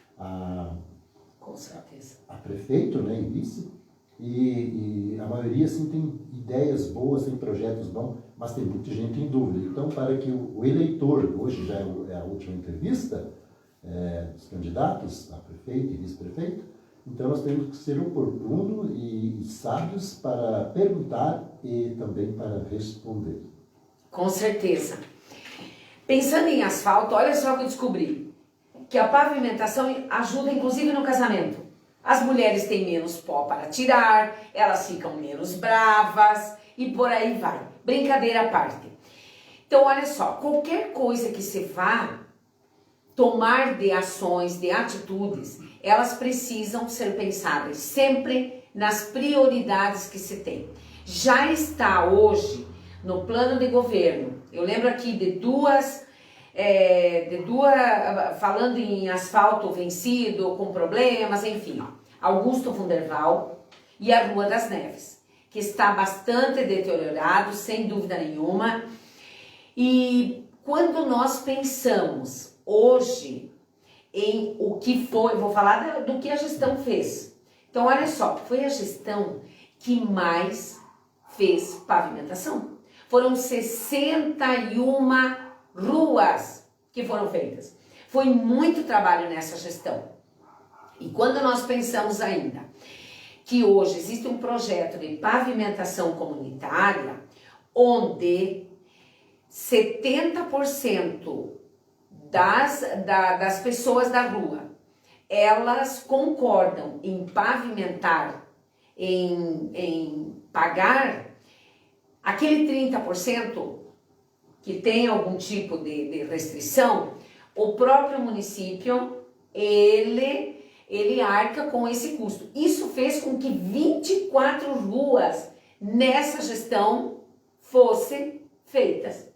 com certeza, a prefeito, né, e vice, e a maioria assim, tem ideias boas, tem projetos bons, mas tem muita gente em dúvida. Então, para que o eleitor, hoje já é a última entrevista dos candidatos a prefeito e vice-prefeito, então nós temos que ser oportunos e sábios para perguntar e também para responder. Com certeza. Pensando em asfalto, olha só o que eu descobri. que a pavimentação ajuda inclusive no casamento. As mulheres têm menos pó para tirar, elas ficam menos bravas e por aí vai. Brincadeira à parte. Então, olha só, qualquer coisa que você vá tomar de ações, de atitudes, elas precisam ser pensadas sempre nas prioridades que se tem. Já está hoje no plano de governo, eu lembro aqui de duas, falando em asfalto vencido, com problemas, enfim, ó, Augusto Funderval e a Rua das Neves, que está bastante deteriorado, sem dúvida nenhuma. E quando nós pensamos hoje em o que foi, vou falar do que a gestão fez. Então, olha só, foi a gestão que mais fez pavimentação. Foram 61 ruas que foram feitas. Foi muito trabalho nessa gestão. E quando nós pensamos ainda que hoje existe um projeto de pavimentação comunitária, onde 70% das pessoas da rua, elas concordam em pavimentar, em pagar aquele 30% que tem algum tipo de restrição, o próprio município, ele arca com esse custo. Isso fez com que 24 ruas nessa gestão fossem feitas,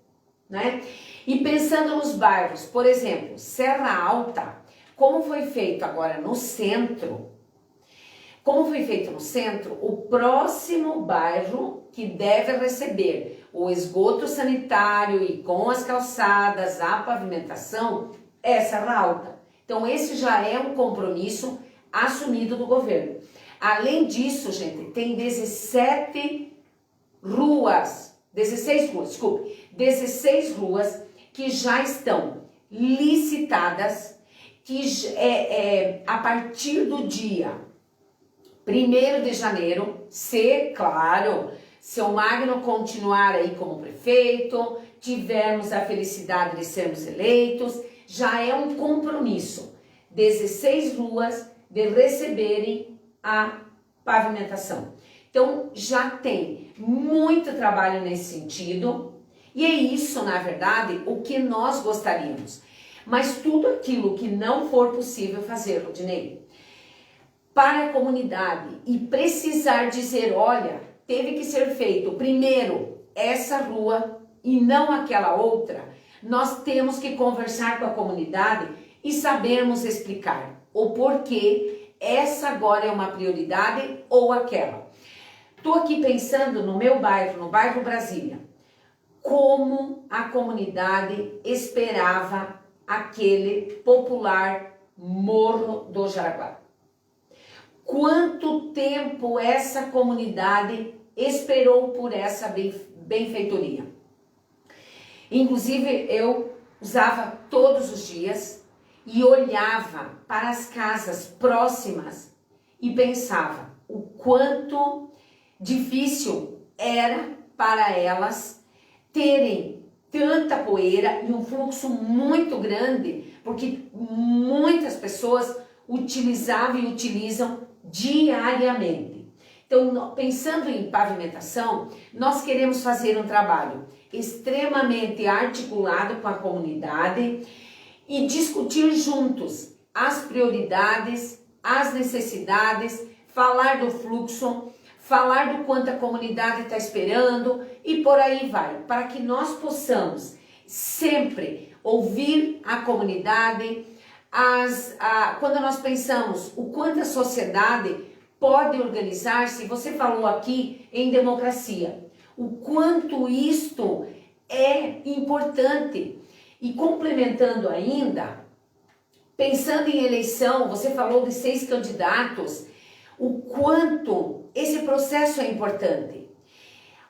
né? E pensando nos bairros, por exemplo, Serra Alta, como foi feito agora no centro, o próximo bairro que deve receber o esgoto sanitário e com as calçadas, a pavimentação, é Serra Alta. Então esse já é um compromisso assumido do governo. Além disso, gente, tem 16 ruas que já estão licitadas, que a partir do dia 1º de janeiro, se o Magno continuar aí como prefeito, tivermos a felicidade de sermos eleitos, já é um compromisso, 16 ruas de receberem a pavimentação. Então, já tem muito trabalho nesse sentido, e é isso, na verdade, o que nós gostaríamos. Mas tudo aquilo que não for possível fazer, Rodinei, para a comunidade e precisar dizer, olha, teve que ser feito primeiro essa rua e não aquela outra, nós temos que conversar com a comunidade e sabermos explicar o porquê essa agora é uma prioridade ou aquela. Estou aqui pensando no meu bairro, no bairro Brasília, como a comunidade esperava aquele popular Morro do Jaraguá. Quanto tempo essa comunidade esperou por essa benfeitoria? Inclusive, eu usava todos os dias e olhava para as casas próximas e pensava o quanto difícil era para elas terem tanta poeira e um fluxo muito grande, porque muitas pessoas utilizavam e utilizam diariamente. Então, pensando em pavimentação, nós queremos fazer um trabalho extremamente articulado com a comunidade e discutir juntos as prioridades, as necessidades, falar do fluxo, falar do quanto a comunidade está esperando e por aí vai, para que nós possamos sempre ouvir a comunidade, quando nós pensamos o quanto a sociedade pode organizar-se, você falou aqui em democracia, o quanto isto é importante. E complementando ainda, pensando em eleição, você falou de 6 candidatos, o quanto esse processo é importante.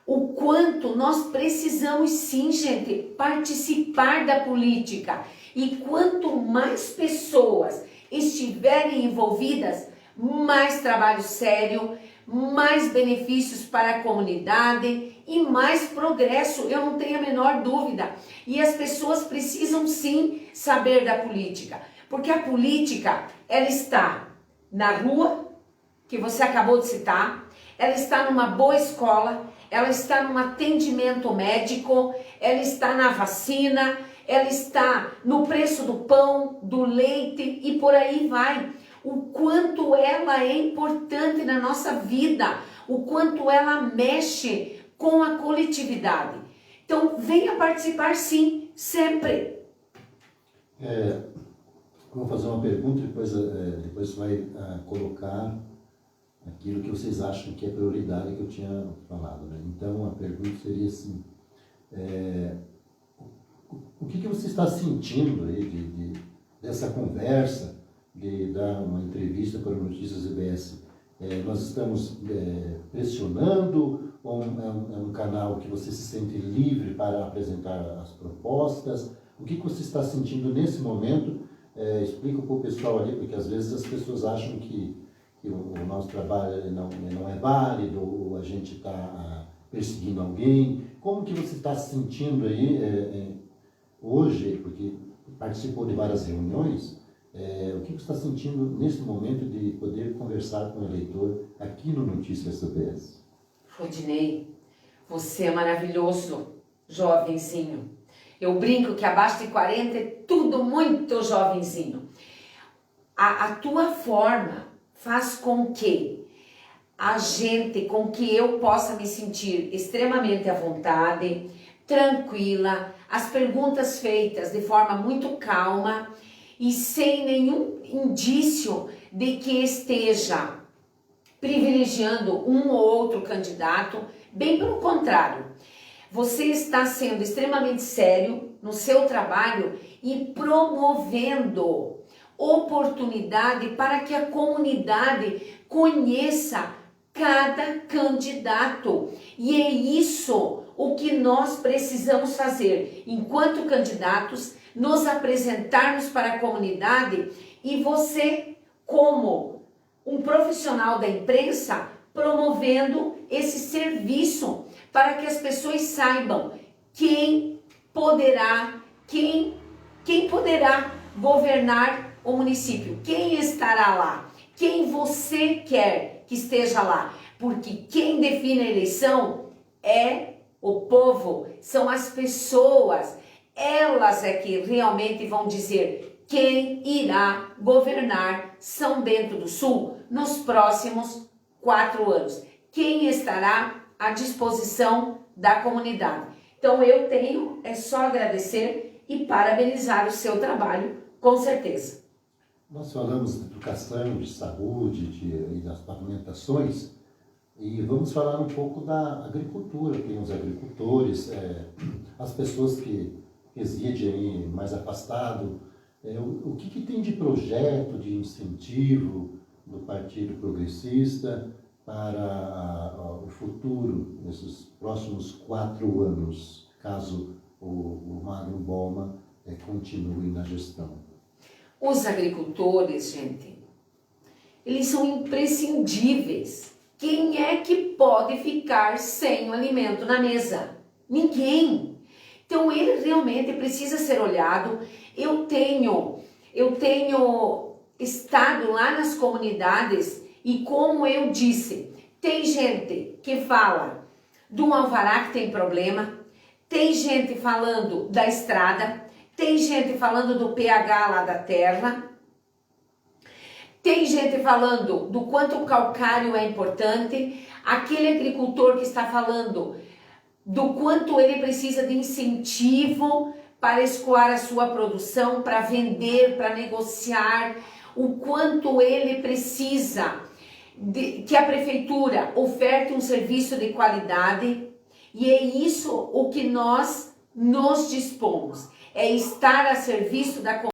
O quanto nós precisamos sim, gente, participar da política. E quanto mais pessoas estiverem envolvidas, mais trabalho sério, mais benefícios para a comunidade e mais progresso, eu não tenho a menor dúvida. E as pessoas precisam sim saber da política, Porque a política, ela está na rua, que você acabou de citar, ela está numa boa escola, ela está num atendimento médico, ela está na vacina, ela está no preço do pão, do leite e por aí vai. O quanto ela é importante na nossa vida, o quanto ela mexe com a coletividade. Então, venha participar sim, sempre. Vou fazer uma pergunta e depois vai colocar aquilo que vocês acham que é prioridade que eu tinha falado, né? Então, a pergunta seria assim, o que você está sentindo aí dessa conversa, de dar uma entrevista para o Notícias EBS? Nós estamos pressionando ou é um canal que você se sente livre para apresentar as propostas? O que você está sentindo nesse momento? Explica para o pessoal ali, porque às vezes as pessoas acham que o nosso trabalho não é válido, ou a gente está perseguindo alguém. Como que você está se sentindo aí hoje, porque participou de várias reuniões, o que você está sentindo nesse momento de poder conversar com o eleitor aqui no Notícias EBS? Rodinei, você é maravilhoso, jovenzinho. Eu brinco que abaixo de 40 é tudo muito jovenzinho. A tua forma faz com que com que eu possa me sentir extremamente à vontade, tranquila, as perguntas feitas de forma muito calma e sem nenhum indício de que esteja privilegiando um ou outro candidato, bem pelo contrário. Você está sendo extremamente sério no seu trabalho e promovendo oportunidade para que a comunidade conheça cada candidato. E é isso o que nós precisamos fazer, enquanto candidatos, nos apresentarmos para a comunidade e você, como um profissional da imprensa, promovendo esse serviço para que as pessoas saibam quem poderá governar o município, quem estará lá, quem você quer que esteja lá, porque quem define a eleição é o povo, são as pessoas, elas é que realmente vão dizer quem irá governar São Bento do Sul nos próximos 4 anos, quem estará à disposição da comunidade. Então eu tenho só agradecer e parabenizar o seu trabalho, com certeza. Nós falamos de educação, de saúde e das pavimentações, e vamos falar um pouco da agricultura. Tem os agricultores, as pessoas que residem mais afastado. O que tem de projeto, de incentivo do Partido Progressista para o futuro, nesses próximos 4 anos, caso o Mário Boma continue na gestão? Os agricultores, gente, eles são imprescindíveis. Quem é que pode ficar sem o alimento na mesa? Ninguém. Então ele realmente precisa ser olhado. Eu tenho estado lá nas comunidades e, como eu disse, tem gente que fala do alvará que tem problema, tem gente falando da estrada, tem gente falando do pH lá da terra, tem gente falando do quanto o calcário é importante, aquele agricultor que está falando do quanto ele precisa de incentivo para escoar a sua produção, para vender, para negociar, o quanto ele precisa que a prefeitura oferte um serviço de qualidade, e é isso o que nós nos dispomos, é estar a serviço da comunidade.